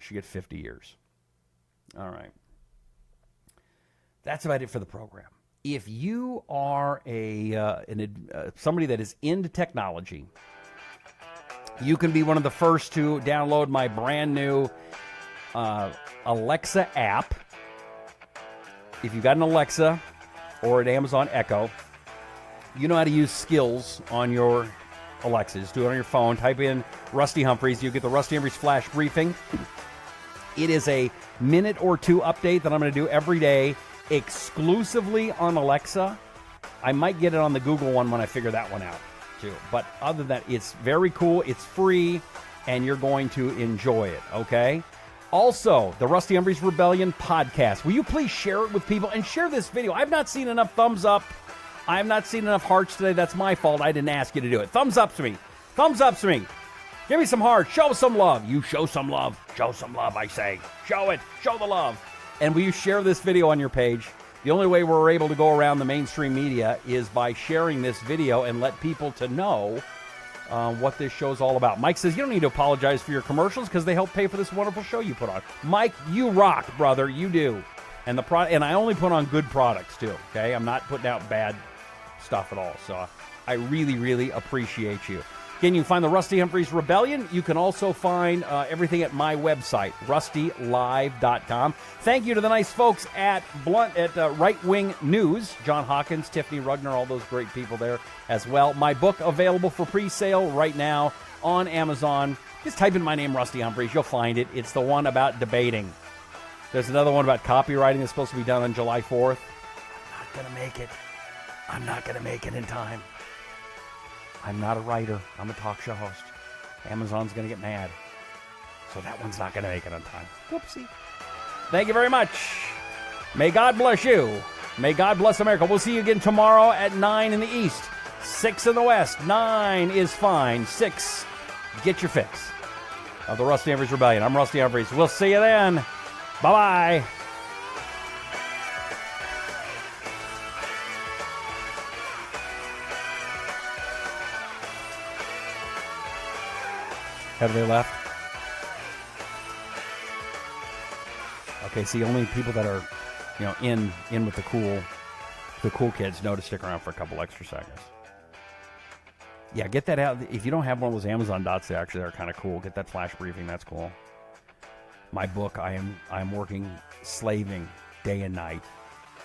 she gets 50 years. All right. That's about it for the program. If you are somebody that is into technology, you can be one of the first to download my brand new Alexa app. If you've got an Alexa or an Amazon Echo, you know how to use skills on your Alexa. Just do it on your phone. Type in Rusty Humphries. You get the Rusty Humphries Flash Briefing. It is a minute or two update that I'm going to do every day exclusively on Alexa. I might get it on the Google one when I figure that one out. too. But other than that, it's very cool. It's free, and you're going to enjoy it, okay? Also, the Rusty Humphries Rebellion podcast. Will you please share it with people and share this video? I've not seen enough thumbs up. I have not seen enough hearts today. That's my fault. I didn't ask you to do it. Thumbs up to me. Thumbs up to me. Give me some hearts. Show some love. You show some love. Show some love, I say. Show it. Show the love. And will you share this video on your page? The only way we're able to go around the mainstream media is by sharing this video and let people to know what this show's all about. Mike says, you don't need to apologize for your commercials because they help pay for this wonderful show you put on. Mike, you rock, brother. You do. And and I only put on good products, too, okay? I'm not putting out bad stuff at all. So I really, really appreciate you. Again, you can find the Rusty Humphries Rebellion. You can also find everything at my website, rustylive.com. Thank you to the nice folks at Right Wing News, John Hawkins, Tiffany Rugner, all those great people there as well. My book available for pre-sale right now on Amazon. Just type in my name, Rusty Humphries. You'll find it. It's the one about debating. There's another one about copywriting that's supposed to be done on July 4th. I'm not going to make it. I'm not going to make it in time. I'm not a writer. I'm a talk show host. Amazon's going to get mad. So that one's not going to make it on time. Whoopsie. Thank you very much. May God bless you. May God bless America. We'll see you again tomorrow at 9 in the East, 6 in the West. 9 is fine. 6, get your fix of the Rusty Humphries Rebellion. I'm Rusty Humphries. We'll see you then. Bye-bye. Have they left? Okay, see, only people that are, in with the cool kids know to stick around for a couple extra seconds. Yeah, get that out. If you don't have one of those Amazon dots, they actually are kind of cool. Get that flash briefing. That's cool. My book, I am working, slaving day and night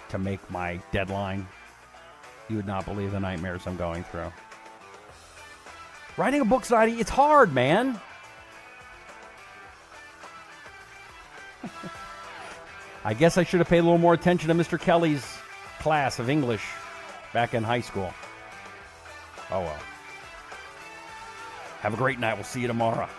to make my deadline. You would not believe the nightmares I'm going through. Writing a book's not, it's hard, man. I guess I should have paid a little more attention to Mr. Kelly's class of English back in high school. Oh well. Have a great night. We'll see you tomorrow.